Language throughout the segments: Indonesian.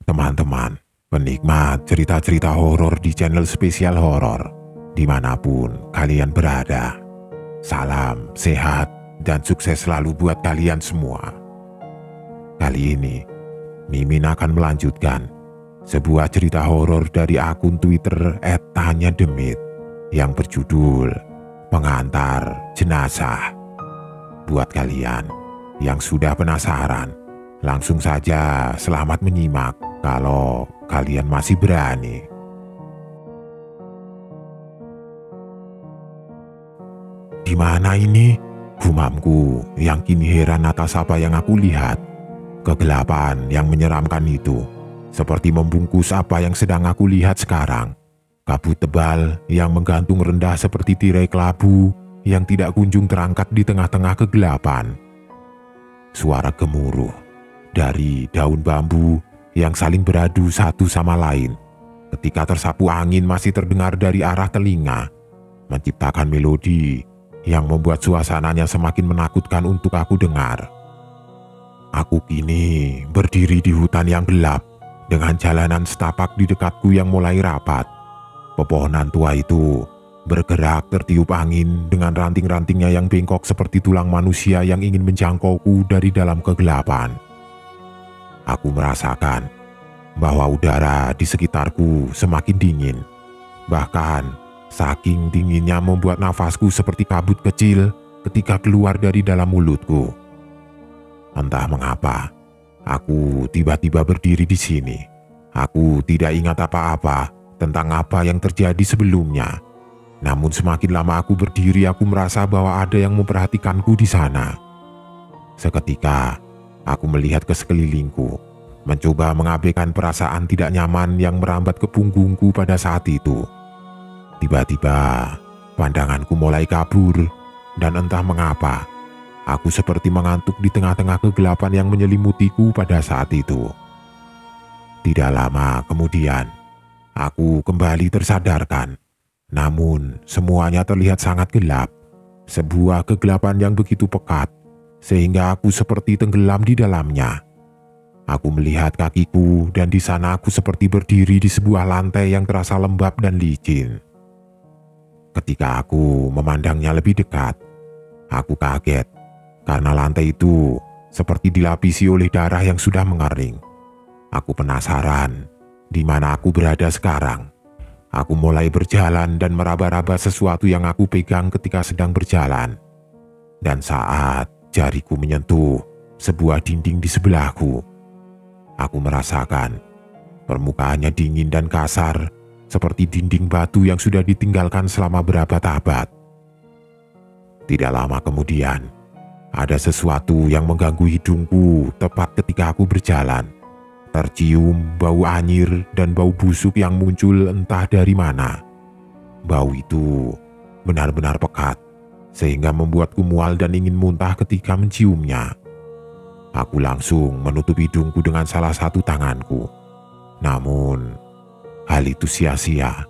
teman-teman, penikmat cerita-cerita horor di channel spesial horor, dimanapun kalian berada. Salam sehat dan sukses selalu buat kalian semua. Kali ini, Mimin akan melanjutkan sebuah cerita horor dari akun Twitter @tanyademit yang berjudul Pengantar Jenazah. Buat kalian yang sudah penasaran, langsung saja selamat menyimak kalau kalian masih berani. Di mana ini? Gumamku yang kini heran atas apa yang aku lihat. Kegelapan yang menyeramkan itu seperti membungkus apa yang sedang aku lihat sekarang. Kabut tebal yang menggantung rendah seperti tirai kelabu yang tidak kunjung terangkat di tengah-tengah kegelapan. Suara gemuruh dari daun bambu yang saling beradu satu sama lain ketika tersapu angin masih terdengar dari arah telinga, menciptakan melodi yang membuat suasananya semakin menakutkan untuk aku dengar. Aku kini berdiri di hutan yang gelap dengan jalanan setapak di dekatku yang mulai rapat. Pepohonan tua itu bergerak tertiup angin dengan ranting-rantingnya yang bengkok seperti tulang manusia yang ingin menjangkauku dari dalam kegelapan. Aku merasakan bahwa udara di sekitarku semakin dingin. Bahkan saking dinginnya membuat nafasku seperti kabut kecil ketika keluar dari dalam mulutku. Entah mengapa, aku tiba-tiba berdiri di sini. Aku tidak ingat apa-apa tentang apa yang terjadi sebelumnya. Namun semakin lama aku berdiri, aku merasa bahwa ada yang memperhatikanku di sana. Seketika, aku melihat ke sekelilingku, mencoba mengabaikan perasaan tidak nyaman yang merambat ke punggungku pada saat itu. Tiba-tiba, pandanganku mulai kabur, dan entah mengapa, aku seperti mengantuk di tengah-tengah kegelapan yang menyelimutiku pada saat itu. Tidak lama kemudian, aku kembali tersadarkan. Namun, semuanya terlihat sangat gelap. Sebuah kegelapan yang begitu pekat, sehingga aku seperti tenggelam di dalamnya. Aku melihat kakiku, dan di sana aku seperti berdiri di sebuah lantai yang terasa lembab dan licin. Ketika aku memandangnya lebih dekat, aku kaget karena lantai itu seperti dilapisi oleh darah yang sudah mengering. Aku penasaran di mana aku berada sekarang. Aku mulai berjalan dan meraba-raba sesuatu yang aku pegang ketika sedang berjalan. Dan saat jariku menyentuh sebuah dinding di sebelahku, aku merasakan permukaannya dingin dan kasar, seperti dinding batu yang sudah ditinggalkan selama berabad-abad. Tidak lama kemudian, ada sesuatu yang mengganggu hidungku tepat ketika aku berjalan. Tercium bau anyir dan bau busuk yang muncul entah dari mana. Bau itu benar-benar pekat, sehingga membuatku mual dan ingin muntah ketika menciumnya. Aku langsung menutup hidungku dengan salah satu tanganku. Namun, hal itu sia-sia,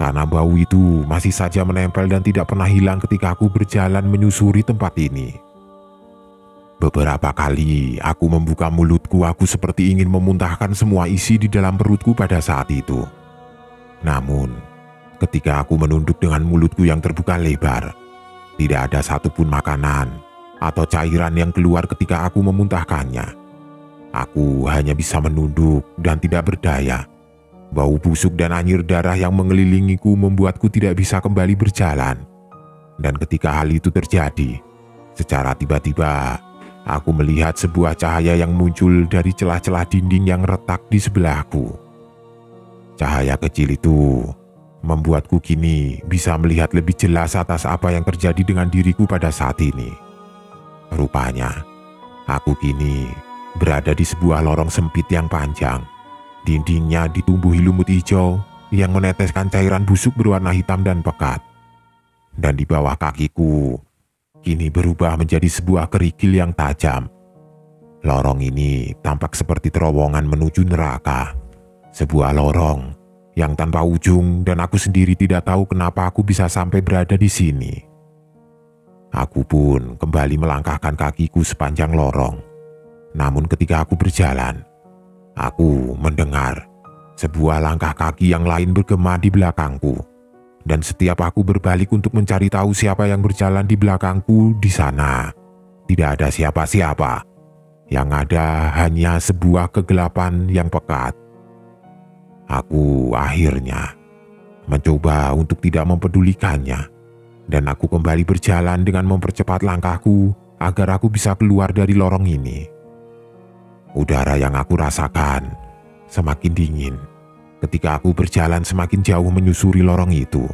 karena bau itu masih saja menempel dan tidak pernah hilang ketika aku berjalan menyusuri tempat ini. Beberapa kali aku membuka mulutku, aku seperti ingin memuntahkan semua isi di dalam perutku pada saat itu. Namun, ketika aku menunduk dengan mulutku yang terbuka lebar, tidak ada satupun makanan atau cairan yang keluar ketika aku memuntahkannya. Aku hanya bisa menunduk dan tidak berdaya. Bau busuk dan anyir darah yang mengelilingiku membuatku tidak bisa kembali berjalan. Dan ketika hal itu terjadi, secara tiba-tiba aku melihat sebuah cahaya yang muncul dari celah-celah dinding yang retak di sebelahku. Cahaya kecil itu membuatku kini bisa melihat lebih jelas atas apa yang terjadi dengan diriku pada saat ini. Rupanya, aku kini berada di sebuah lorong sempit yang panjang. Dindingnya ditumbuhi lumut hijau yang meneteskan cairan busuk berwarna hitam dan pekat. Dan di bawah kakiku, kini berubah menjadi sebuah kerikil yang tajam. Lorong ini tampak seperti terowongan menuju neraka. Sebuah lorong yang tanpa ujung dan aku sendiri tidak tahu kenapa aku bisa sampai berada di sini. Aku pun kembali melangkahkan kakiku sepanjang lorong. Namun ketika aku berjalan, Aku mendengar sebuah langkah kaki yang lain bergema di belakangku. Dan setiap aku berbalik untuk mencari tahu siapa yang berjalan di belakangku, di sana tidak ada siapa-siapa. Yang ada hanya sebuah kegelapan yang pekat. Aku akhirnya mencoba untuk tidak mempedulikannya, dan aku kembali berjalan dengan mempercepat langkahku agar aku bisa keluar dari lorong ini. Udara yang aku rasakan semakin dingin ketika aku berjalan semakin jauh menyusuri lorong itu.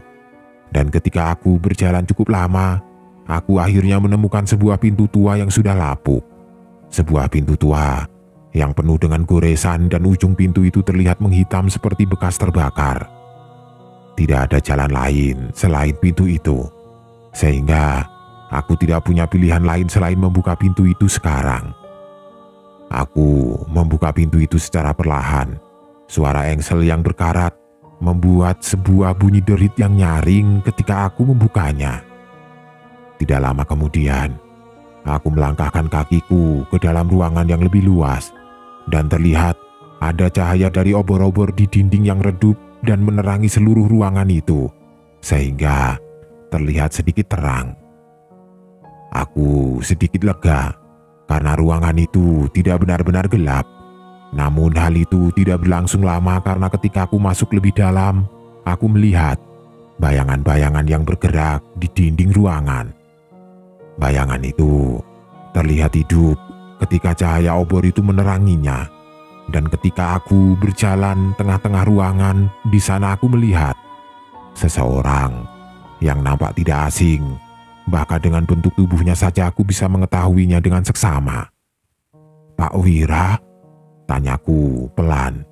Dan ketika aku berjalan cukup lama, aku akhirnya menemukan sebuah pintu tua yang sudah lapuk. Sebuah pintu tua yang penuh dengan goresan dan ujung pintu itu terlihat menghitam seperti bekas terbakar. Tidak ada jalan lain selain pintu itu, sehingga aku tidak punya pilihan lain selain membuka pintu itu sekarang. Aku membuka pintu itu secara perlahan. Suara engsel yang berkarat membuat sebuah bunyi derit yang nyaring ketika aku membukanya. Tidak lama kemudian, aku melangkahkan kakiku ke dalam ruangan yang lebih luas, dan terlihat ada cahaya dari obor-obor di dinding yang redup dan menerangi seluruh ruangan itu, sehingga terlihat sedikit terang. Aku sedikit lega karena ruangan itu tidak benar-benar gelap. Namun hal itu tidak berlangsung lama karena ketika aku masuk lebih dalam, aku melihat bayangan-bayangan yang bergerak di dinding ruangan. Bayangan itu terlihat hidup ketika cahaya obor itu meneranginya. Dan ketika aku berjalan tengah-tengah ruangan, di sana aku melihat seseorang yang nampak tidak asing. Bahkan dengan bentuk tubuhnya saja aku bisa mengetahuinya dengan seksama. "Pak Wira?" tanyaku pelan.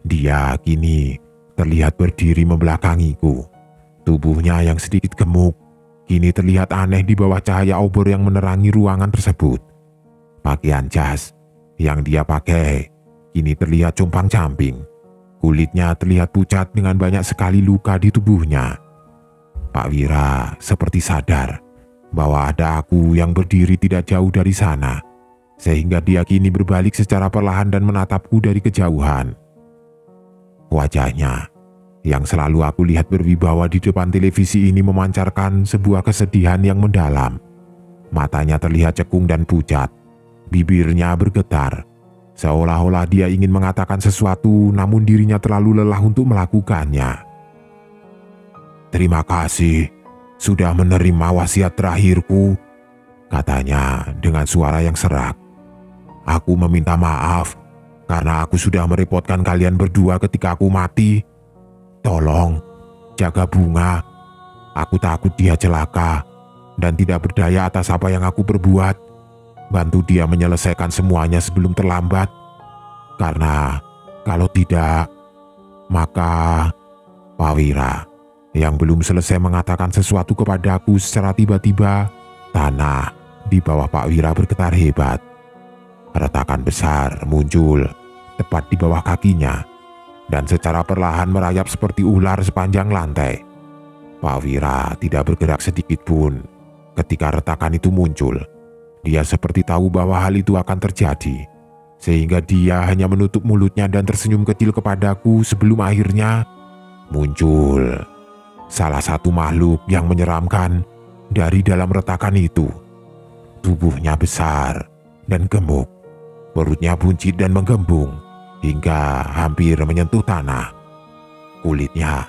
Dia kini terlihat berdiri membelakangiku. Tubuhnya yang sedikit gemuk kini terlihat aneh di bawah cahaya obor yang menerangi ruangan tersebut. Pakaian jas yang dia pakai kini terlihat compang-camping. Kulitnya terlihat pucat dengan banyak sekali luka di tubuhnya. Pak Wira seperti sadar bahwa ada aku yang berdiri tidak jauh dari sana, sehingga dia kini berbalik secara perlahan dan menatapku dari kejauhan. Wajahnya yang selalu aku lihat berwibawa di depan televisi ini memancarkan sebuah kesedihan yang mendalam. Matanya terlihat cekung dan pucat, bibirnya bergetar, seolah-olah dia ingin mengatakan sesuatu namun dirinya terlalu lelah untuk melakukannya. "Terima kasih sudah menerima wasiat terakhirku," katanya dengan suara yang serak. "Aku meminta maaf karena aku sudah merepotkan kalian berdua ketika aku mati. Tolong jaga Bunga. Aku takut dia celaka dan tidak berdaya atas apa yang aku perbuat. Bantu dia menyelesaikan semuanya sebelum terlambat. Karena kalau tidak, maka..." Pak Wira yang belum selesai mengatakan sesuatu kepadaku, secara tiba-tiba tanah di bawah Pak Wira bergetar hebat. Retakan besar muncul tepat di bawah kakinya dan secara perlahan merayap seperti ular sepanjang lantai. Pak Wira tidak bergerak sedikit pun ketika retakan itu muncul. Dia seperti tahu bahwa hal itu akan terjadi, sehingga dia hanya menutup mulutnya dan tersenyum kecil kepadaku sebelum akhirnya muncul salah satu makhluk yang menyeramkan dari dalam retakan itu. Tubuhnya besar dan gemuk, perutnya buncit dan menggembung hingga hampir menyentuh tanah. Kulitnya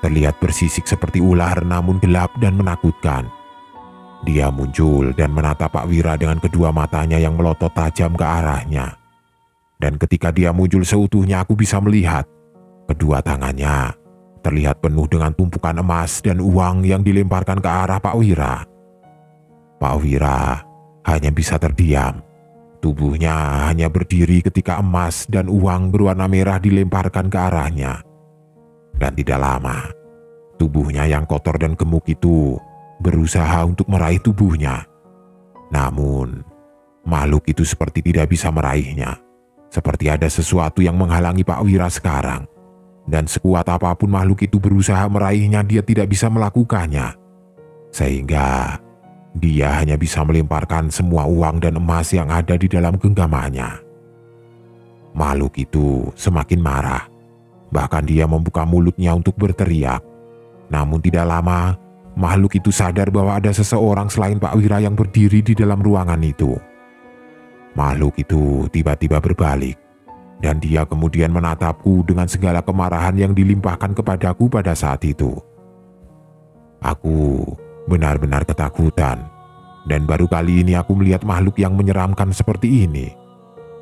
terlihat bersisik seperti ular namun gelap dan menakutkan. Dia muncul dan menatap Pak Wira dengan kedua matanya yang melotot tajam ke arahnya. Dan ketika dia muncul seutuhnya, aku bisa melihat kedua tangannya terlihat penuh dengan tumpukan emas dan uang yang dilemparkan ke arah Pak Wira. Pak Wira hanya bisa terdiam. Tubuhnya hanya berdiri ketika emas dan uang berwarna merah dilemparkan ke arahnya. Dan tidak lama, tubuhnya yang kotor dan gemuk itu berusaha untuk meraih tubuhnya. Namun, makhluk itu seperti tidak bisa meraihnya. Seperti ada sesuatu yang menghalangi Pak Wira sekarang. Dan sekuat apapun makhluk itu berusaha meraihnya, dia tidak bisa melakukannya. Sehingga dia hanya bisa melemparkan semua uang dan emas yang ada di dalam genggamannya. Makhluk itu semakin marah. Bahkan dia membuka mulutnya untuk berteriak. Namun tidak lama, makhluk itu sadar bahwa ada seseorang selain Pak Wira yang berdiri di dalam ruangan itu. Makhluk itu tiba-tiba berbalik, dan dia kemudian menatapku dengan segala kemarahan yang dilimpahkan kepadaku pada saat itu. Aku benar-benar ketakutan, dan baru kali ini aku melihat makhluk yang menyeramkan seperti ini.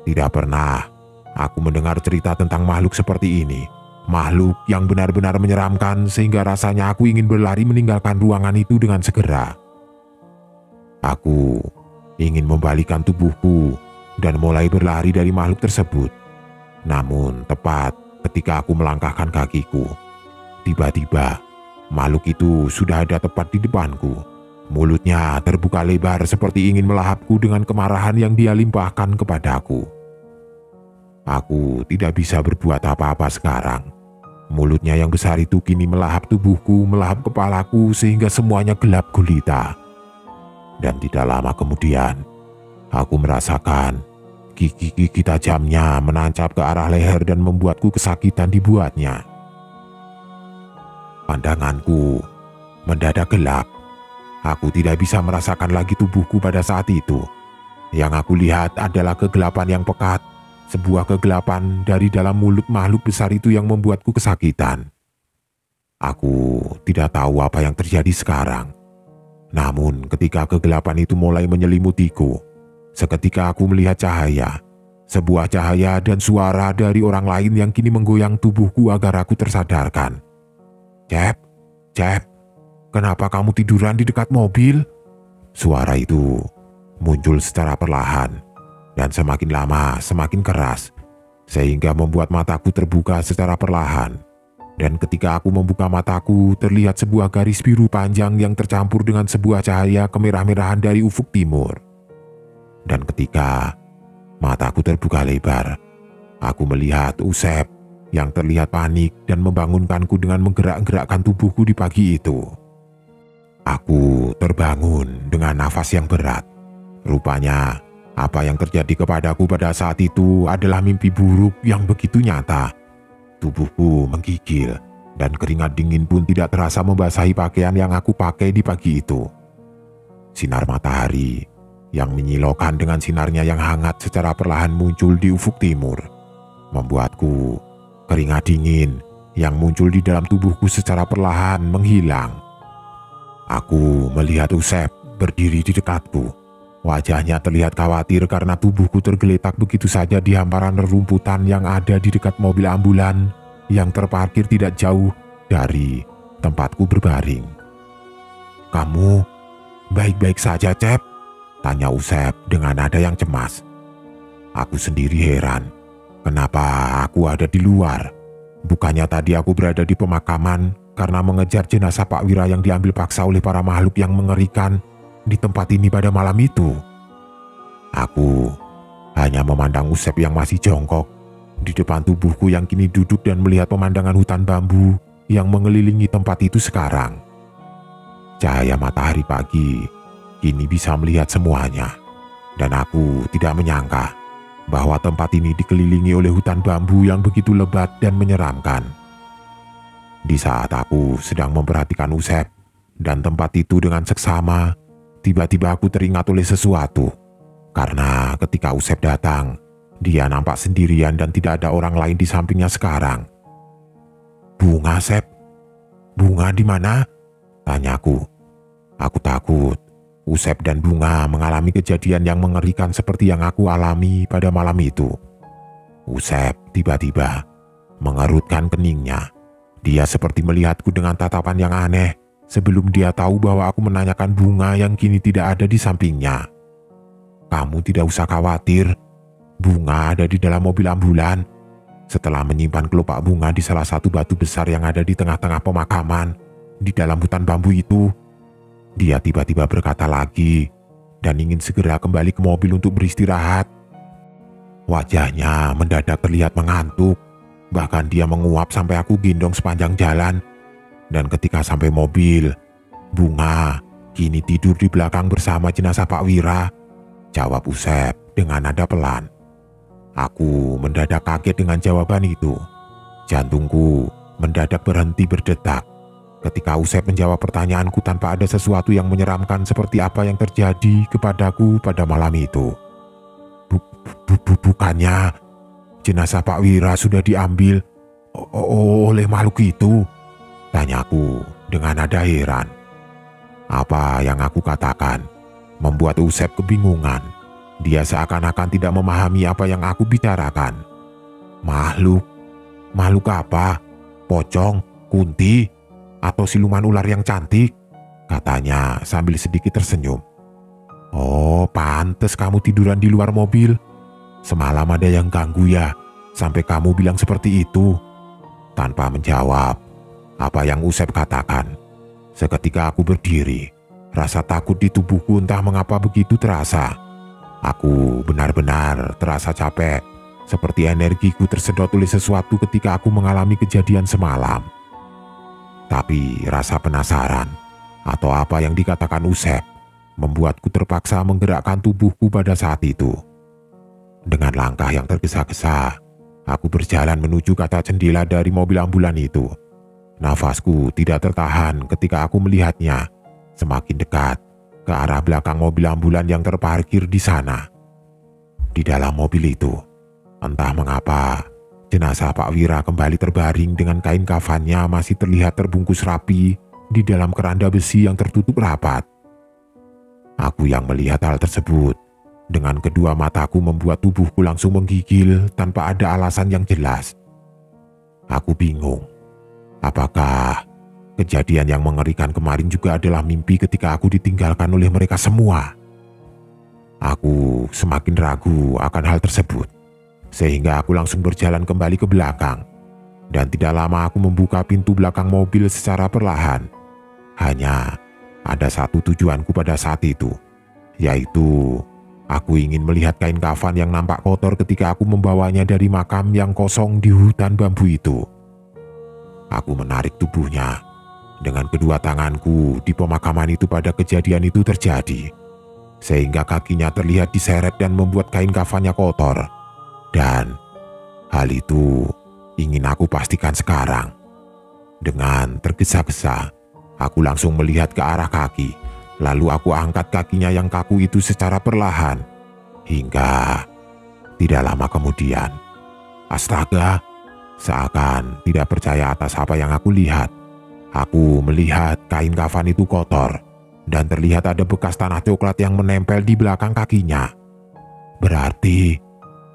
Tidak pernah aku mendengar cerita tentang makhluk seperti ini. Makhluk yang benar-benar menyeramkan sehingga rasanya aku ingin berlari meninggalkan ruangan itu dengan segera. Aku ingin membalikkan tubuhku dan mulai berlari dari makhluk tersebut. Namun tepat ketika aku melangkahkan kakiku, tiba-tiba makhluk itu sudah ada tepat di depanku. Mulutnya terbuka lebar seperti ingin melahapku dengan kemarahan yang dia limpahkan kepadaku. Aku tidak bisa berbuat apa-apa sekarang. Mulutnya yang besar itu kini melahap tubuhku, melahap kepalaku sehingga semuanya gelap gulita. Dan tidak lama kemudian, aku merasakan gigi-gigi tajamnya menancap ke arah leher dan membuatku kesakitan dibuatnya. Pandanganku mendadak gelap. Aku tidak bisa merasakan lagi tubuhku pada saat itu. Yang aku lihat adalah kegelapan yang pekat. Sebuah kegelapan dari dalam mulut makhluk besar itu yang membuatku kesakitan. Aku tidak tahu apa yang terjadi sekarang. Namun ketika kegelapan itu mulai menyelimutiku, seketika aku melihat cahaya. Sebuah cahaya dan suara dari orang lain yang kini menggoyang tubuhku agar aku tersadarkan. Cep, kenapa kamu tiduran di dekat mobil? Suara itu muncul secara perlahan. Dan semakin lama semakin keras, sehingga membuat mataku terbuka secara perlahan. Dan ketika aku membuka mataku, terlihat sebuah garis biru panjang yang tercampur dengan sebuah cahaya kemerah-merahan dari ufuk timur. Dan ketika mataku terbuka lebar, aku melihat Usep yang terlihat panik dan membangunkanku dengan menggerak-gerakkan tubuhku di pagi itu. Aku terbangun dengan nafas yang berat. Rupanya apa yang terjadi kepadaku pada saat itu adalah mimpi buruk yang begitu nyata. Tubuhku menggigil dan keringat dingin pun tidak terasa membasahi pakaian yang aku pakai di pagi itu. Sinar matahari yang menyilaukan dengan sinarnya yang hangat secara perlahan muncul di ufuk timur, membuatku keringat dingin yang muncul di dalam tubuhku secara perlahan menghilang. Aku melihat Usep berdiri di dekatku. Wajahnya terlihat khawatir karena tubuhku tergeletak begitu saja di hamparan rerumputan yang ada di dekat mobil ambulan yang terparkir tidak jauh dari tempatku berbaring. "Kamu baik-baik saja, Cep?" tanya Usep dengan nada yang cemas. Aku sendiri heran, kenapa aku ada di luar? Bukannya tadi aku berada di pemakaman karena mengejar jenazah Pak Wira yang diambil paksa oleh para makhluk yang mengerikan di tempat ini pada malam itu. Aku hanya memandang Usep yang masih jongkok di depan tubuhku yang kini duduk dan melihat pemandangan hutan bambu yang mengelilingi tempat itu sekarang. Cahaya matahari pagi kini bisa melihat semuanya, dan aku tidak menyangka bahwa tempat ini dikelilingi oleh hutan bambu yang begitu lebat dan menyeramkan. Di saat aku sedang memperhatikan Usep dan tempat itu dengan seksama, tiba-tiba aku teringat oleh sesuatu. Karena ketika Usep datang, dia nampak sendirian dan tidak ada orang lain di sampingnya sekarang. "Bunga, Sep? Bunga di mana?" tanyaku. Aku takut Usep dan Bunga mengalami kejadian yang mengerikan seperti yang aku alami pada malam itu. Usep tiba-tiba mengerutkan keningnya. Dia seperti melihatku dengan tatapan yang aneh sebelum dia tahu bahwa aku menanyakan Bunga yang kini tidak ada di sampingnya. "Kamu tidak usah khawatir, Bunga ada di dalam mobil ambulan." Setelah menyimpan kelopak bunga di salah satu batu besar yang ada di tengah-tengah pemakaman, di dalam hutan bambu itu, dia tiba-tiba berkata lagi dan ingin segera kembali ke mobil untuk beristirahat. Wajahnya mendadak terlihat mengantuk, bahkan dia menguap sampai aku gendong sepanjang jalan. Dan ketika sampai mobil, Bunga kini tidur di belakang bersama jenazah Pak Wira, jawab Usep dengan nada pelan. Aku mendadak kaget dengan jawaban itu. Jantungku mendadak berhenti berdetak ketika Usep menjawab pertanyaanku tanpa ada sesuatu yang menyeramkan seperti apa yang terjadi kepadaku pada malam itu. Bukannya jenazah Pak Wira sudah diambil oleh makhluk itu? Tanyaku dengan nada heran. Apa yang aku katakan membuat Usep kebingungan. Dia seakan-akan tidak memahami apa yang aku bicarakan. Makhluk? Makhluk apa? Pocong? Kunti? Atau siluman ular yang cantik? Katanya sambil sedikit tersenyum. Oh, pantes kamu tiduran di luar mobil. Semalam ada yang ganggu ya, sampai kamu bilang seperti itu. Tanpa menjawab apa yang Usep katakan, seketika aku berdiri. Rasa takut di tubuhku entah mengapa begitu terasa. Aku benar-benar terasa capek, seperti energiku tersedot oleh sesuatu ketika aku mengalami kejadian semalam. Tapi rasa penasaran atau apa yang dikatakan Usep membuatku terpaksa menggerakkan tubuhku pada saat itu. Dengan langkah yang tergesa-gesa, aku berjalan menuju kaca jendela dari mobil ambulan itu. Nafasku tidak tertahan ketika aku melihatnya semakin dekat ke arah belakang mobil ambulan yang terparkir di sana. Di dalam mobil itu, entah mengapa, jenazah Pak Wira kembali terbaring dengan kain kafannya masih terlihat terbungkus rapi di dalam keranda besi yang tertutup rapat. Aku yang melihat hal tersebut dengan kedua mataku membuat tubuhku langsung menggigil tanpa ada alasan yang jelas. Aku bingung, apakah kejadian yang mengerikan kemarin juga adalah mimpi ketika aku ditinggalkan oleh mereka semua? Aku semakin ragu akan hal tersebut, sehingga aku langsung berjalan kembali ke belakang. Dan tidak lama aku membuka pintu belakang mobil secara perlahan. Hanya ada satu tujuanku pada saat itu, yaitu aku ingin melihat kain kafan yang nampak kotor ketika aku membawanya dari makam yang kosong di hutan bambu itu. Aku menarik tubuhnya dengan kedua tanganku di pemakaman itu pada kejadian itu terjadi, sehingga kakinya terlihat diseret dan membuat kain kafannya kotor. Dan hal itu ingin aku pastikan sekarang. Dengan tergesa-gesa, aku langsung melihat ke arah kaki, lalu aku angkat kakinya yang kaku itu secara perlahan, hingga tidak lama kemudian, astaga, seakan tidak percaya atas apa yang aku lihat. Aku melihat kain kafan itu kotor dan terlihat ada bekas tanah coklat yang menempel di belakang kakinya. Berarti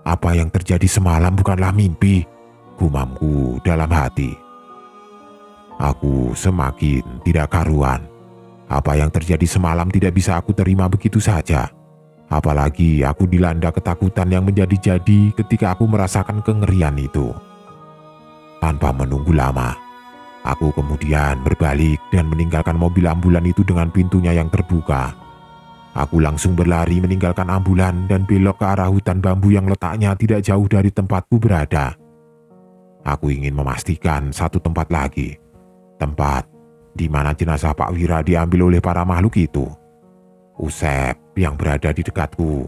apa yang terjadi semalam bukanlah mimpi, gumamku dalam hati. Aku semakin tidak karuan. Apa yang terjadi semalam tidak bisa aku terima begitu saja. Apalagi aku dilanda ketakutan yang menjadi-jadi ketika aku merasakan kengerian itu. Tanpa menunggu lama, aku kemudian berbalik dan meninggalkan mobil ambulan itu dengan pintunya yang terbuka. Aku langsung berlari meninggalkan ambulan dan belok ke arah hutan bambu yang letaknya tidak jauh dari tempatku berada. Aku ingin memastikan satu tempat lagi, tempat di mana jenazah Pak Wira diambil oleh para makhluk itu. Usep yang berada di dekatku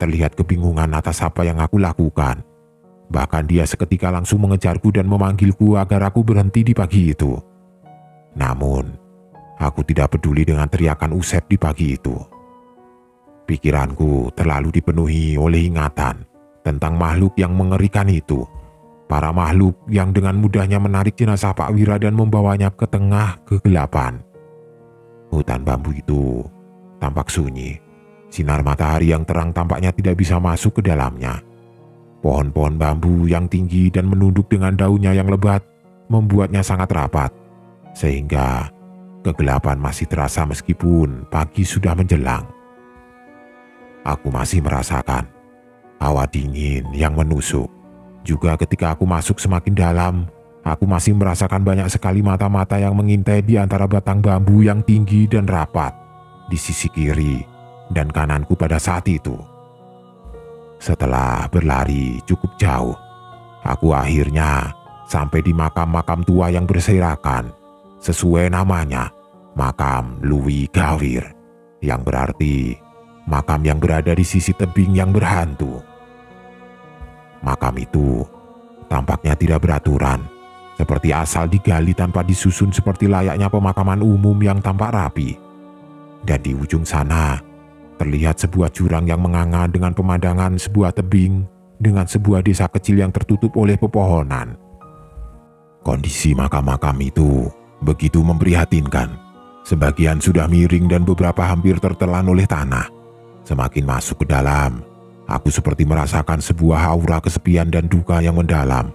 terlihat kebingungan atas apa yang aku lakukan. Bahkan dia seketika langsung mengejarku dan memanggilku agar aku berhenti di pagi itu. Namun, aku tidak peduli dengan teriakan Usep di pagi itu. Pikiranku terlalu dipenuhi oleh ingatan tentang makhluk yang mengerikan itu. Para makhluk yang dengan mudahnya menarik jenazah Pak Wira dan membawanya ke tengah kegelapan. Hutan bambu itu tampak sunyi. Sinar matahari yang terang tampaknya tidak bisa masuk ke dalamnya. Pohon-pohon bambu yang tinggi dan menunduk dengan daunnya yang lebat membuatnya sangat rapat, sehingga kegelapan masih terasa meskipun pagi sudah menjelang. Aku masih merasakan hawa dingin yang menusuk. Juga ketika aku masuk semakin dalam, aku masih merasakan banyak sekali mata-mata yang mengintai di antara batang bambu yang tinggi dan rapat di sisi kiri dan kananku pada saat itu. Setelah berlari cukup jauh, aku akhirnya sampai di makam-makam tua yang berserakan, sesuai namanya, makam Louis Gawir, yang berarti makam yang berada di sisi tebing yang berhantu. Makam itu tampaknya tidak beraturan, seperti asal digali tanpa disusun seperti layaknya pemakaman umum yang tampak rapi. Dan di ujung sana terlihat sebuah jurang yang menganga dengan pemandangan sebuah tebing dengan sebuah desa kecil yang tertutup oleh pepohonan. Kondisi makam-makam itu begitu memprihatinkan. Sebagian sudah miring dan beberapa hampir tertelan oleh tanah. Semakin masuk ke dalam, aku seperti merasakan sebuah aura kesepian dan duka yang mendalam.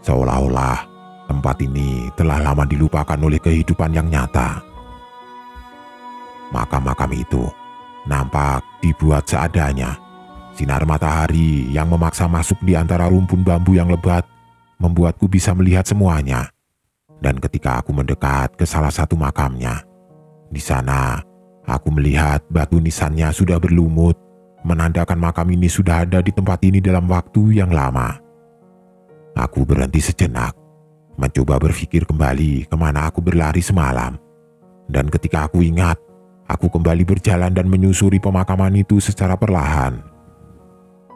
Seolah-olah tempat ini telah lama dilupakan oleh kehidupan yang nyata. Makam-makam itu nampak dibuat seadanya. Sinar matahari yang memaksa masuk di antara rumpun bambu yang lebat membuatku bisa melihat semuanya. Dan ketika aku mendekat ke salah satu makamnya, di sana aku melihat batu nisannya sudah berlumut, menandakan makam ini sudah ada di tempat ini dalam waktu yang lama. Aku berhenti sejenak, mencoba berpikir kembali kemana aku berlari semalam. Dan ketika aku ingat, aku kembali berjalan dan menyusuri pemakaman itu secara perlahan.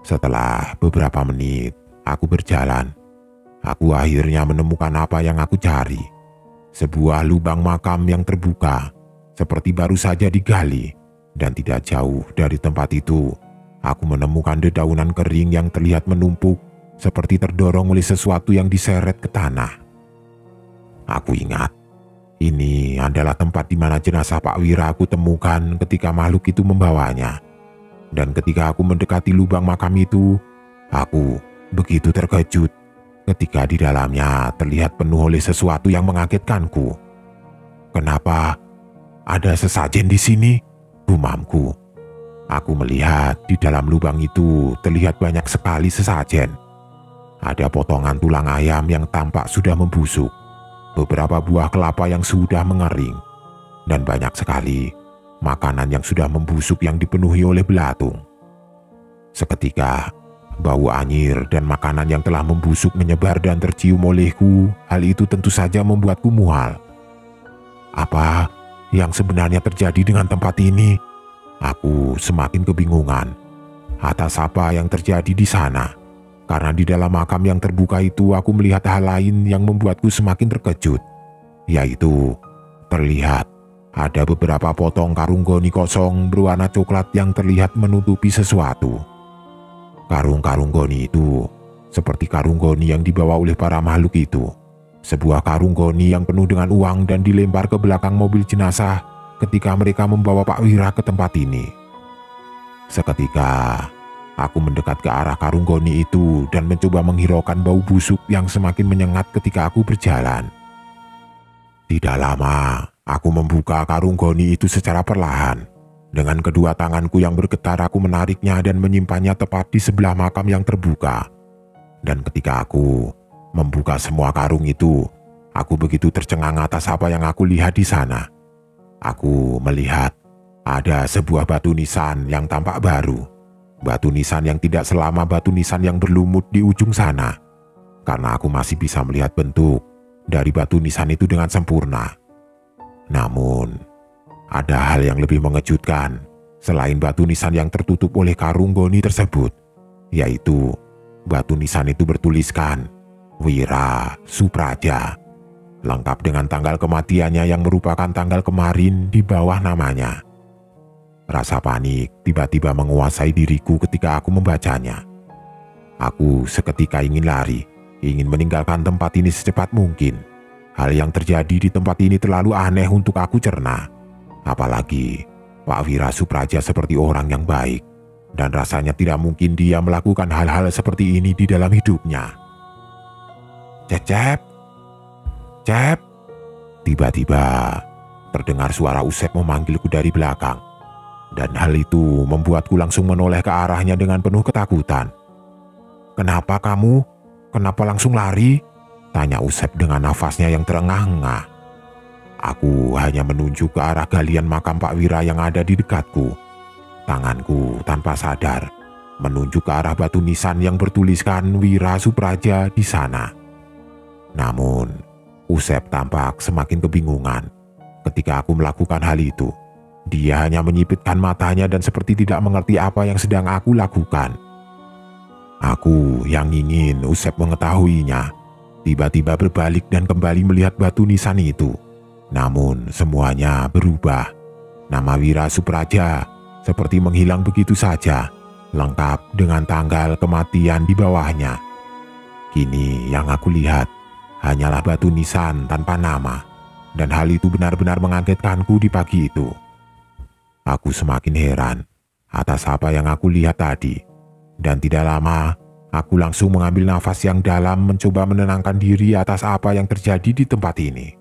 Setelah beberapa menit aku berjalan, aku akhirnya menemukan apa yang aku cari. Sebuah lubang makam yang terbuka, seperti baru saja digali. Dan tidak jauh dari tempat itu, aku menemukan dedaunan kering yang terlihat menumpuk, seperti terdorong oleh sesuatu yang diseret ke tanah. Aku ingat, ini adalah tempat di mana jenazah Pak Wira aku temukan ketika makhluk itu membawanya. Dan ketika aku mendekati lubang makam itu, aku begitu terkejut ketika di dalamnya terlihat penuh oleh sesuatu yang mengagetkanku. "Kenapa ada sesajen di sini?" gumamku. Aku melihat di dalam lubang itu terlihat banyak sekali sesajen. Ada potongan tulang ayam yang tampak sudah membusuk, beberapa buah kelapa yang sudah mengering, dan banyak sekali makanan yang sudah membusuk yang dipenuhi oleh belatung. Seketika, bau anyir dan makanan yang telah membusuk menyebar dan tercium olehku. Hal itu tentu saja membuatku mual. Apa yang sebenarnya terjadi dengan tempat ini? Aku semakin kebingungan atas apa yang terjadi di sana. Karena di dalam makam yang terbuka itu aku melihat hal lain yang membuatku semakin terkejut. Yaitu, terlihat ada beberapa potong karung goni kosong berwarna coklat yang terlihat menutupi sesuatu. Karung-karung goni itu seperti karung goni yang dibawa oleh para makhluk itu. Sebuah karung goni yang penuh dengan uang dan dilempar ke belakang mobil jenazah ketika mereka membawa Pak Wira ke tempat ini. Seketika, aku mendekat ke arah karung goni itu dan mencoba menghiraukan bau busuk yang semakin menyengat ketika aku berjalan. Tidak lama, aku membuka karung goni itu secara perlahan. Dengan kedua tanganku yang bergetar, aku menariknya dan menyimpannya tepat di sebelah makam yang terbuka. Dan ketika aku membuka semua karung itu, aku begitu tercengang atas apa yang aku lihat di sana. Aku melihat ada sebuah batu nisan yang tampak baru. Batu nisan yang tidak selama batu nisan yang berlumut di ujung sana. Karena aku masih bisa melihat bentuk dari batu nisan itu dengan sempurna. Namun, ada hal yang lebih mengejutkan selain batu nisan yang tertutup oleh karung goni tersebut, yaitu batu nisan itu bertuliskan Wira Supraja, lengkap dengan tanggal kematiannya yang merupakan tanggal kemarin di bawah namanya. Rasa panik tiba-tiba menguasai diriku ketika aku membacanya. Aku seketika ingin lari, ingin meninggalkan tempat ini secepat mungkin. Hal yang terjadi di tempat ini terlalu aneh untuk aku cerna. Apalagi Pak Wira Supraja seperti orang yang baik, dan rasanya tidak mungkin dia melakukan hal-hal seperti ini di dalam hidupnya. Cecep, Cep. Tiba-tiba terdengar suara Usep memanggilku dari belakang, dan hal itu membuatku langsung menoleh ke arahnya dengan penuh ketakutan. "Kenapa kamu? Kenapa langsung lari?" tanya Usep dengan nafasnya yang terengah-engah. Aku hanya menunjuk ke arah galian makam Pak Wira yang ada di dekatku. Tanganku tanpa sadar menunjuk ke arah batu nisan yang bertuliskan Wira Supraja di sana. Namun, Usep tampak semakin kebingungan ketika aku melakukan hal itu. Dia hanya menyipitkan matanya dan seperti tidak mengerti apa yang sedang aku lakukan. Aku yang ingin Usep mengetahuinya, tiba-tiba berbalik dan kembali melihat batu nisan itu. Namun semuanya berubah. Nama Wira Supraja seperti menghilang begitu saja, lengkap dengan tanggal kematian di bawahnya. Kini yang aku lihat hanyalah batu nisan tanpa nama, dan hal itu benar-benar mengagetkanku di pagi itu. Aku semakin heran atas apa yang aku lihat tadi, dan tidak lama aku langsung mengambil nafas yang dalam mencoba menenangkan diri atas apa yang terjadi di tempat ini.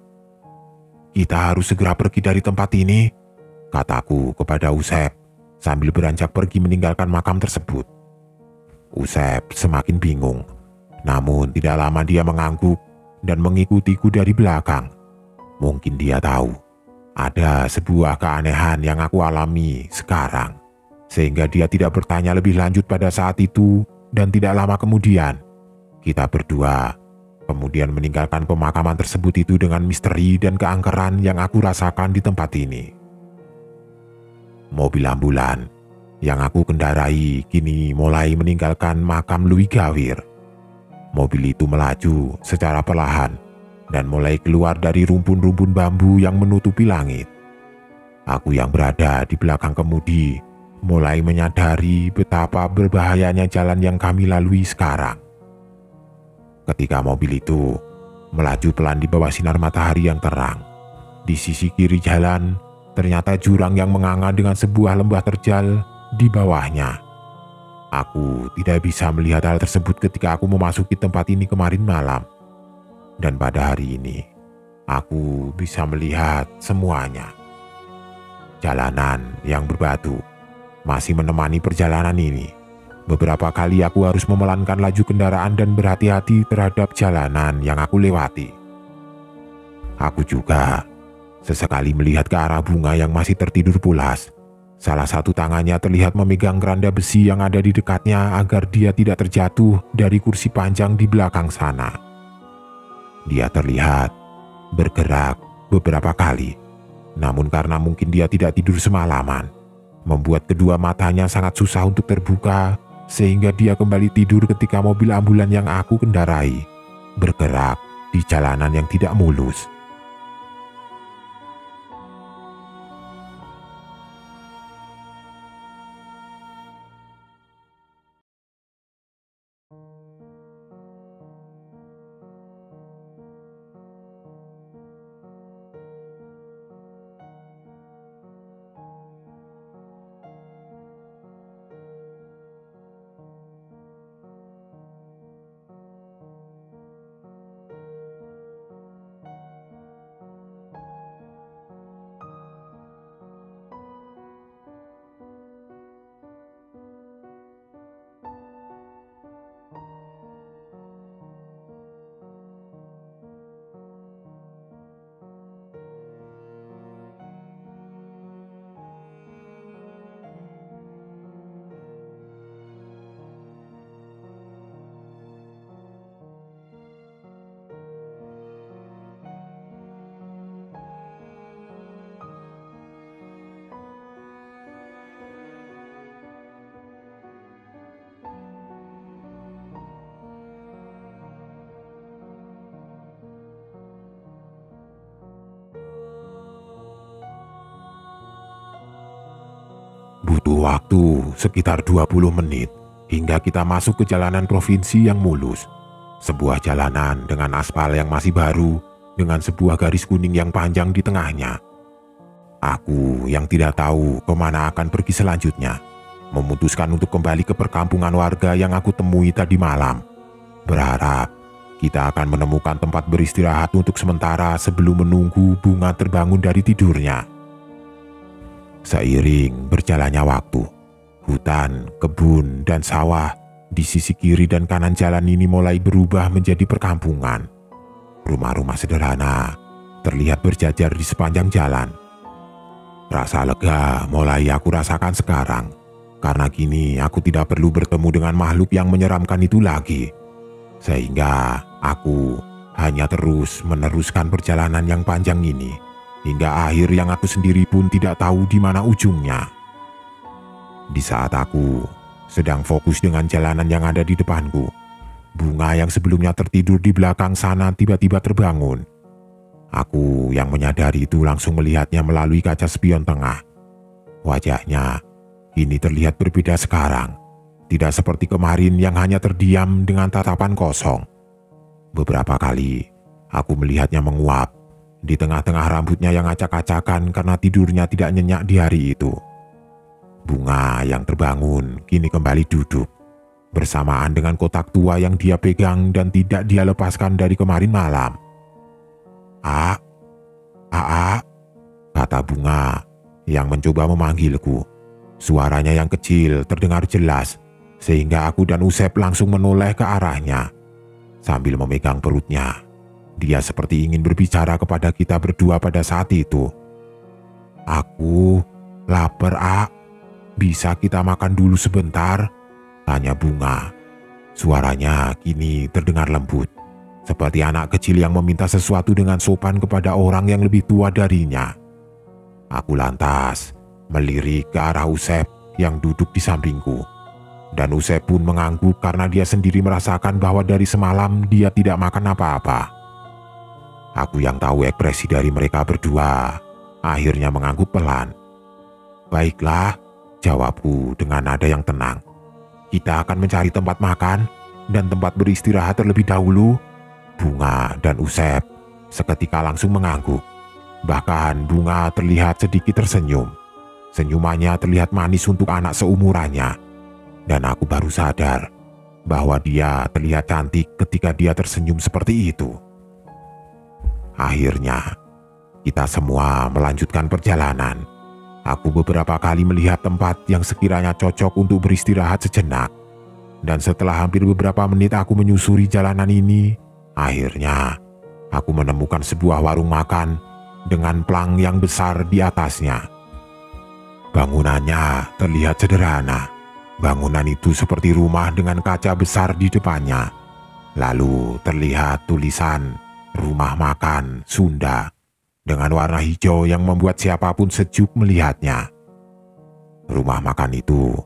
"Kita harus segera pergi dari tempat ini," kataku kepada Usep sambil beranjak pergi meninggalkan makam tersebut. Usep semakin bingung, namun tidak lama dia mengangguk dan mengikutiku dari belakang. Mungkin dia tahu ada sebuah keanehan yang aku alami sekarang, sehingga dia tidak bertanya lebih lanjut pada saat itu. Dan tidak lama kemudian, kita berdua kemudian meninggalkan pemakaman tersebut itu dengan misteri dan keangkeran yang aku rasakan di tempat ini. Mobil ambulan yang aku kendarai kini mulai meninggalkan makam Louis Gawir. Mobil itu melaju secara perlahan dan mulai keluar dari rumpun-rumpun bambu yang menutupi langit. Aku yang berada di belakang kemudi mulai menyadari betapa berbahayanya jalan yang kami lalui sekarang. Ketika mobil itu melaju pelan di bawah sinar matahari yang terang, di sisi kiri jalan ternyata jurang yang menganga dengan sebuah lembah terjal di bawahnya. Aku tidak bisa melihat hal tersebut ketika aku memasuki tempat ini kemarin malam. Dan pada hari ini, aku bisa melihat semuanya. Jalanan yang berbatu masih menemani perjalanan ini. Beberapa kali aku harus memelankan laju kendaraan dan berhati-hati terhadap jalanan yang aku lewati. Aku juga sesekali melihat ke arah bunga yang masih tertidur pulas. Salah satu tangannya terlihat memegang keranda besi yang ada di dekatnya agar dia tidak terjatuh dari kursi panjang di belakang sana. Dia terlihat bergerak beberapa kali, namun karena mungkin dia tidak tidur semalaman, membuat kedua matanya sangat susah untuk terbuka, sehingga dia kembali tidur ketika mobil ambulan yang aku kendarai bergerak di jalanan yang tidak mulus. Butuh waktu sekitar 20 menit hingga kita masuk ke jalanan provinsi yang mulus. Sebuah jalanan dengan aspal yang masih baru dengan sebuah garis kuning yang panjang di tengahnya. Aku yang tidak tahu kemana akan pergi selanjutnya, memutuskan untuk kembali ke perkampungan warga yang aku temui tadi malam. Berharap kita akan menemukan tempat beristirahat untuk sementara sebelum menunggu Bunga terbangun dari tidurnya. Seiring berjalannya waktu, hutan, kebun, dan sawah di sisi kiri dan kanan jalan ini mulai berubah menjadi perkampungan. Rumah-rumah sederhana terlihat berjajar di sepanjang jalan. Rasa lega mulai aku rasakan sekarang, karena kini aku tidak perlu bertemu dengan makhluk yang menyeramkan itu lagi. Sehingga aku hanya terus meneruskan perjalanan yang panjang ini, hingga akhir yang aku sendiri pun tidak tahu di mana ujungnya. Di saat aku sedang fokus dengan jalanan yang ada di depanku. Bunga yang sebelumnya tertidur di belakang sana tiba-tiba terbangun. Aku yang menyadari itu langsung melihatnya melalui kaca spion tengah. Wajahnya kini terlihat berbeda sekarang. Tidak seperti kemarin yang hanya terdiam dengan tatapan kosong. Beberapa kali aku melihatnya menguap di tengah-tengah rambutnya yang acak-acakan karena tidurnya tidak nyenyak di hari itu. Bunga yang terbangun kini kembali duduk bersamaan dengan kotak tua yang dia pegang dan tidak dia lepaskan dari kemarin malam. "A, kata Bunga yang mencoba memanggilku. Suaranya yang kecil terdengar jelas sehingga aku dan Usep langsung menoleh ke arahnya. Sambil memegang perutnya, dia seperti ingin berbicara kepada kita berdua pada saat itu. "Aku lapar, A. Bisa kita makan dulu sebentar?" tanya Bunga. Suaranya kini terdengar lembut, seperti anak kecil yang meminta sesuatu dengan sopan kepada orang yang lebih tua darinya. Aku lantas melirik ke arah Usep yang duduk di sampingku. Dan Usep pun mengangguk karena dia sendiri merasakan bahwa dari semalam dia tidak makan apa-apa. Aku yang tahu ekspresi dari mereka berdua akhirnya mengangguk pelan. "Baiklah," jawabku dengan nada yang tenang. "Kita akan mencari tempat makan dan tempat beristirahat terlebih dahulu." Bunga dan Usep seketika langsung mengangguk. Bahkan Bunga terlihat sedikit tersenyum. Senyumannya terlihat manis untuk anak seumurannya. Dan aku baru sadar bahwa dia terlihat cantik ketika dia tersenyum seperti itu. Akhirnya, kita semua melanjutkan perjalanan. Aku beberapa kali melihat tempat yang sekiranya cocok untuk beristirahat sejenak. Dan setelah hampir beberapa menit aku menyusuri jalanan ini, akhirnya aku menemukan sebuah warung makan dengan plang yang besar di atasnya. Bangunannya terlihat sederhana. Bangunan itu seperti rumah dengan kaca besar di depannya. Lalu terlihat tulisan "Rumah Makan Sunda" dengan warna hijau yang membuat siapapun sejuk melihatnya. Rumah makan itu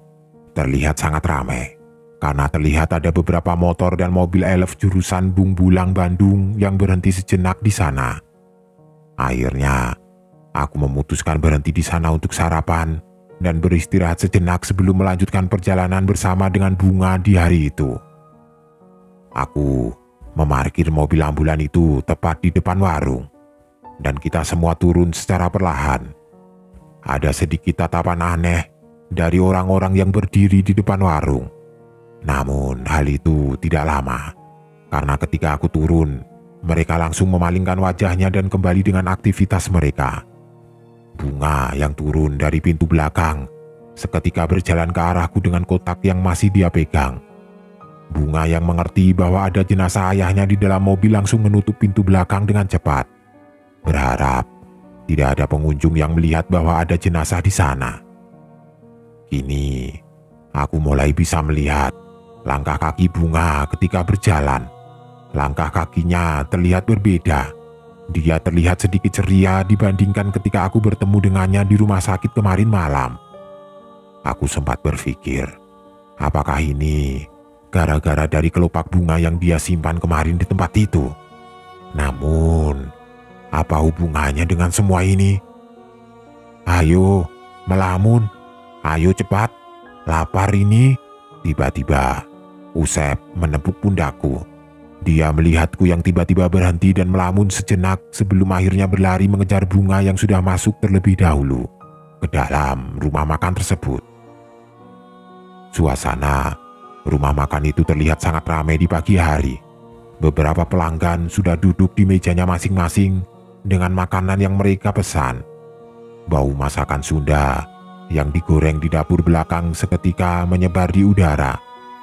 terlihat sangat ramai karena terlihat ada beberapa motor dan mobil elf jurusan Bungbulang Bandung yang berhenti sejenak di sana. Akhirnya, aku memutuskan berhenti di sana untuk sarapan dan beristirahat sejenak sebelum melanjutkan perjalanan bersama dengan Bunga di hari itu. Aku memarkir mobil ambulan itu tepat di depan warung, dan kita semua turun secara perlahan. Ada sedikit tatapan aneh dari orang-orang yang berdiri di depan warung. Namun hal itu tidak lama, karena ketika aku turun, mereka langsung memalingkan wajahnya dan kembali dengan aktivitas mereka. Bunga yang turun dari pintu belakang seketika berjalan ke arahku dengan kotak yang masih dia pegang. Bunga yang mengerti bahwa ada jenazah ayahnya di dalam mobil langsung menutup pintu belakang dengan cepat, berharap tidak ada pengunjung yang melihat bahwa ada jenazah di sana. Kini aku mulai bisa melihat langkah kaki Bunga ketika berjalan. Langkah kakinya terlihat berbeda. Dia terlihat sedikit ceria dibandingkan ketika aku bertemu dengannya di rumah sakit kemarin malam. Aku sempat berpikir, apakah ini gara-gara dari kelopak bunga yang dia simpan kemarin di tempat itu? Namun, apa hubungannya dengan semua ini? "Ayo, melamun. Ayo cepat. Lapar ini." Tiba-tiba, Usep menepuk pundakku. Dia melihatku yang tiba-tiba berhenti dan melamun sejenak sebelum akhirnya berlari mengejar Bunga yang sudah masuk terlebih dahulu ke dalam rumah makan tersebut. Suasana rumah makan itu terlihat sangat ramai di pagi hari. Beberapa pelanggan sudah duduk di mejanya masing-masing dengan makanan yang mereka pesan. Bau masakan Sunda yang digoreng di dapur belakang seketika menyebar di udara,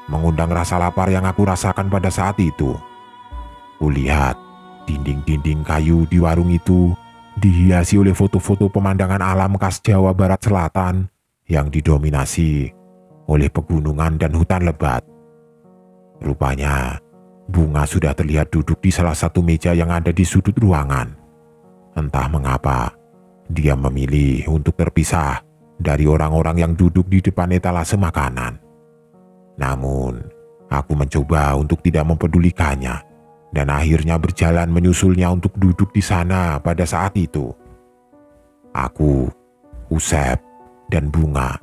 mengundang rasa lapar yang aku rasakan pada saat itu. Kulihat dinding-dinding kayu di warung itu dihiasi oleh foto-foto pemandangan alam khas Jawa Barat Selatan yang didominasi oleh pegunungan dan hutan lebat. Rupanya, Bunga sudah terlihat duduk di salah satu meja yang ada di sudut ruangan. Entah mengapa, dia memilih untuk terpisah dari orang-orang yang duduk di depan etalase makanan. Namun, aku mencoba untuk tidak mempedulikannya dan akhirnya berjalan menyusulnya untuk duduk di sana pada saat itu. Aku, Usep, dan Bunga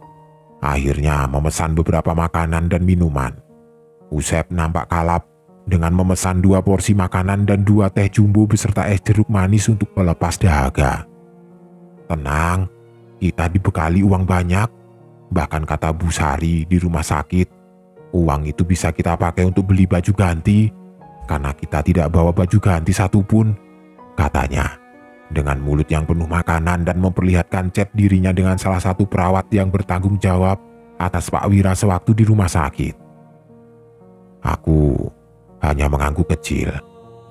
akhirnya memesan beberapa makanan dan minuman. Usep nampak kalap dengan memesan 2 porsi makanan dan 2 teh jumbo beserta es jeruk manis untuk pelepas dahaga. Tenang, kita dibekali uang banyak. Bahkan kata Bu Sari di rumah sakit, uang itu bisa kita pakai untuk beli baju ganti, karena kita tidak bawa baju ganti satupun, katanya. Dengan mulut yang penuh makanan dan memperlihatkan chat dirinya dengan salah satu perawat yang bertanggung jawab atas Pak Wira sewaktu di rumah sakit. Aku hanya mengangguk kecil,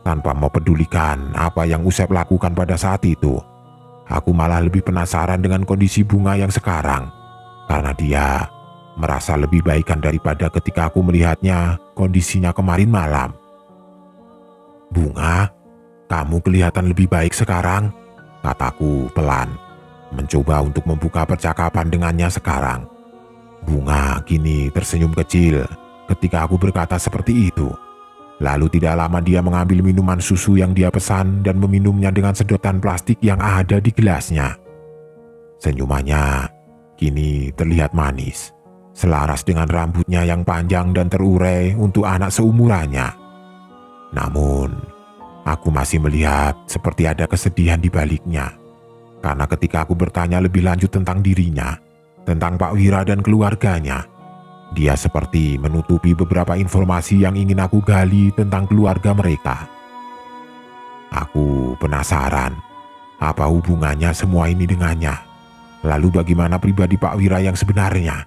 tanpa mempedulikan apa yang Usep lakukan pada saat itu. Aku malah lebih penasaran dengan kondisi Bunga yang sekarang, karena dia merasa lebih baikan daripada ketika aku melihatnya kondisinya kemarin malam. "Bunga, kamu kelihatan lebih baik sekarang," kataku pelan, mencoba untuk membuka percakapan dengannya sekarang. Bunga kini tersenyum kecil ketika aku berkata seperti itu. Lalu tidak lama dia mengambil minuman susu yang dia pesan dan meminumnya dengan sedotan plastik yang ada di gelasnya. Senyumannya kini terlihat manis, selaras dengan rambutnya yang panjang dan terurai untuk anak seumurannya. Namun, aku masih melihat seperti ada kesedihan di baliknya. Karena ketika aku bertanya lebih lanjut tentang dirinya, tentang Pak Wira dan keluarganya, dia seperti menutupi beberapa informasi yang ingin aku gali tentang keluarga mereka. Aku penasaran, apa hubungannya semua ini dengannya? Lalu bagaimana pribadi Pak Wira yang sebenarnya?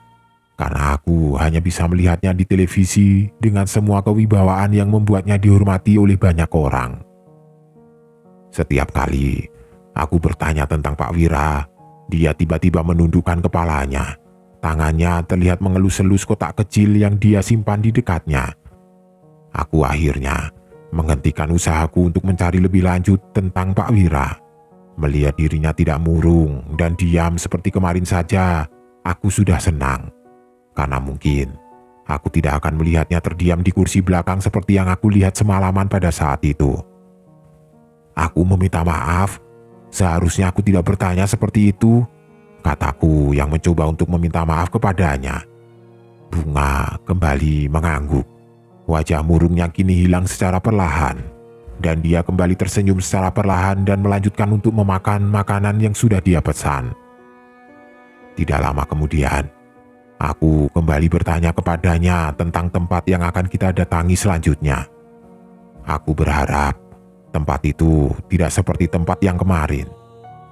Karena aku hanya bisa melihatnya di televisi dengan semua kewibawaan yang membuatnya dihormati oleh banyak orang. Setiap kali aku bertanya tentang Pak Wira, dia tiba-tiba menundukkan kepalanya. Tangannya terlihat mengelus-elus kotak kecil yang dia simpan di dekatnya. Aku akhirnya menghentikan usahaku untuk mencari lebih lanjut tentang Pak Wira. Melihat dirinya tidak murung dan diam seperti kemarin saja, aku sudah senang. Karena mungkin aku tidak akan melihatnya terdiam di kursi belakang seperti yang aku lihat semalaman pada saat itu. "Aku meminta maaf, seharusnya aku tidak bertanya seperti itu," kataku yang mencoba untuk meminta maaf kepadanya. Bunga kembali mengangguk. Wajah murungnya kini hilang secara perlahan, dan dia kembali tersenyum secara perlahan dan melanjutkan untuk memakan makanan yang sudah dia pesan. Tidak lama kemudian, aku kembali bertanya kepadanya tentang tempat yang akan kita datangi selanjutnya. Aku berharap tempat itu tidak seperti tempat yang kemarin.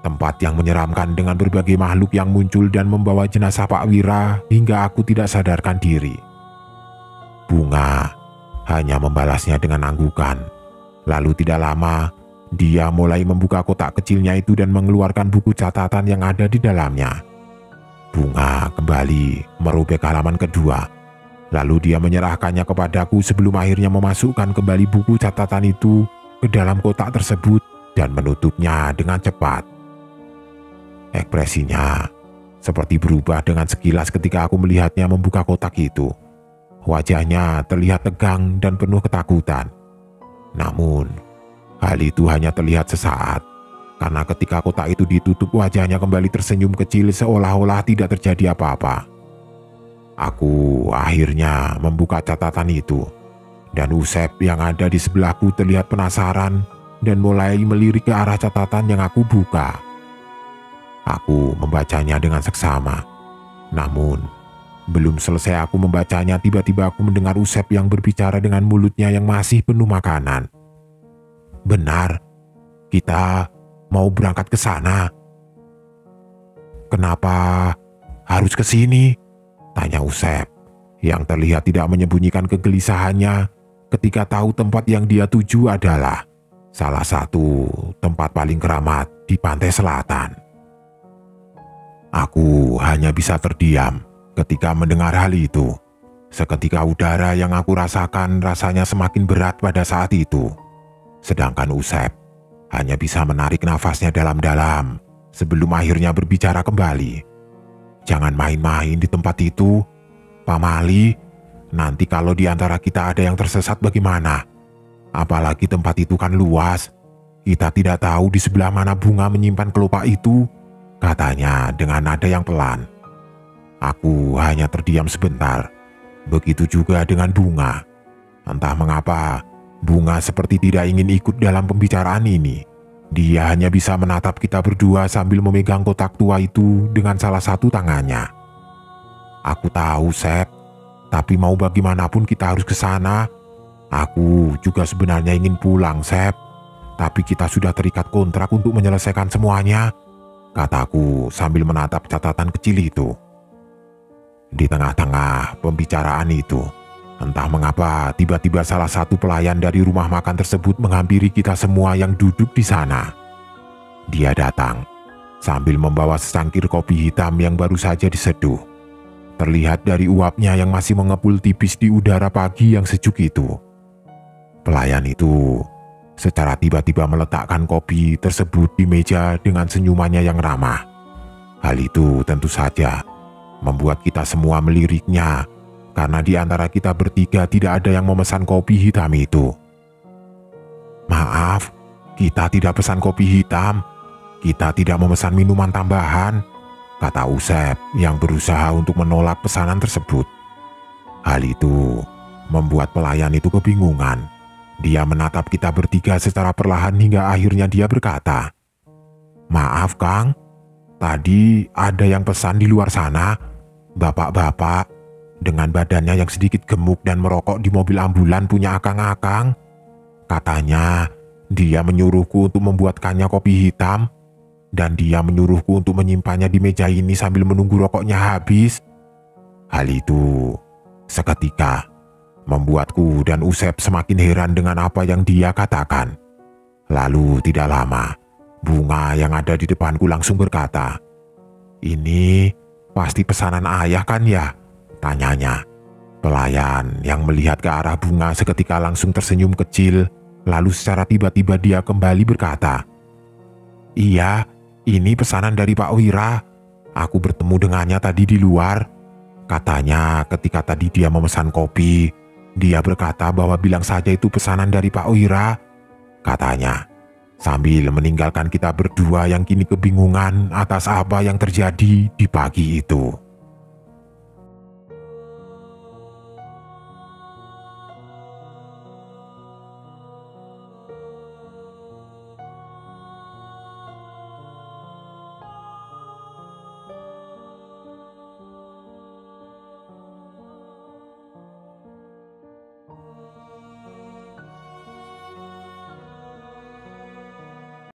Tempat yang menyeramkan dengan berbagai makhluk yang muncul dan membawa jenazah Pak Wira hingga aku tidak sadarkan diri. Bunga hanya membalasnya dengan anggukan. Lalu tidak lama, dia mulai membuka kotak kecilnya itu dan mengeluarkan buku catatan yang ada di dalamnya. Bunga kembali merobek halaman kedua. Lalu dia menyerahkannya kepadaku sebelum akhirnya memasukkan kembali buku catatan itu ke dalam kotak tersebut dan menutupnya dengan cepat. Ekspresinya seperti berubah dengan sekilas ketika aku melihatnya membuka kotak itu. Wajahnya terlihat tegang dan penuh ketakutan. Namun, hal itu hanya terlihat sesaat, karena ketika kotak itu ditutup wajahnya kembali tersenyum kecil seolah-olah tidak terjadi apa-apa. Aku akhirnya membuka catatan itu, dan Usep yang ada di sebelahku terlihat penasaran dan mulai melirik ke arah catatan yang aku buka. Aku membacanya dengan seksama. Namun, belum selesai aku membacanya, tiba-tiba aku mendengar Usep yang berbicara dengan mulutnya yang masih penuh makanan. "Benar, kita mau berangkat ke sana." "Kenapa harus ke sini?" tanya Usep, yang terlihat tidak menyembunyikan kegelisahannya ketika tahu tempat yang dia tuju adalah salah satu tempat paling keramat di pantai selatan. Aku hanya bisa terdiam ketika mendengar hal itu. Seketika udara yang aku rasakan rasanya semakin berat pada saat itu. Sedangkan Usep hanya bisa menarik nafasnya dalam-dalam sebelum akhirnya berbicara kembali. "Jangan main-main di tempat itu, Pak Mali. Nanti kalau di antara kita ada yang tersesat bagaimana? Apalagi tempat itu kan luas. Kita tidak tahu di sebelah mana bunga menyimpan kelopak itu, katanya dengan nada yang pelan. Aku hanya terdiam sebentar. Begitu juga dengan bunga. Entah mengapa, bunga seperti tidak ingin ikut dalam pembicaraan ini. Dia hanya bisa menatap kita berdua sambil memegang kotak tua itu dengan salah satu tangannya. Aku tahu, Sep, tapi mau bagaimanapun kita harus ke sana. Aku juga sebenarnya ingin pulang, Sep. Tapi kita sudah terikat kontrak untuk menyelesaikan semuanya, kataku sambil menatap catatan kecil itu. Di tengah-tengah pembicaraan itu, entah mengapa tiba-tiba salah satu pelayan dari rumah makan tersebut menghampiri kita semua yang duduk di sana. Dia datang sambil membawa secangkir kopi hitam yang baru saja diseduh. Terlihat dari uapnya yang masih mengepul tipis di udara pagi yang sejuk itu. Pelayan itu secara tiba-tiba meletakkan kopi tersebut di meja dengan senyumannya yang ramah. Hal itu tentu saja membuat kita semua meliriknya, karena di antara kita bertiga tidak ada yang memesan kopi hitam itu. Maaf, kita tidak pesan kopi hitam. Kita tidak memesan minuman tambahan, kata Usep yang berusaha untuk menolak pesanan tersebut. Hal itu membuat pelayan itu kebingungan. Dia menatap kita bertiga secara perlahan hingga akhirnya dia berkata, "Maaf Kang, tadi ada yang pesan di luar sana, bapak-bapak dengan badannya yang sedikit gemuk dan merokok di mobil ambulan punya akang-akang. Katanya dia menyuruhku untuk membuatkannya kopi hitam, dan dia menyuruhku untuk menyimpannya di meja ini sambil menunggu rokoknya habis." Hal itu seketika membuatku dan Usep semakin heran dengan apa yang dia katakan. Lalu tidak lama, Bunga yang ada di depanku langsung berkata, "Ini pasti pesanan ayah kan ya?" tanyanya. Pelayan yang melihat ke arah Bunga seketika langsung tersenyum kecil, lalu secara tiba-tiba dia kembali berkata, "Iya, ini pesanan dari Pak Wira. Aku bertemu dengannya tadi di luar. Katanya ketika tadi dia memesan kopi, dia berkata bahwa bilang saja itu pesanan dari Pak Wira," katanya, sambil meninggalkan kita berdua yang kini kebingungan atas apa yang terjadi di pagi itu.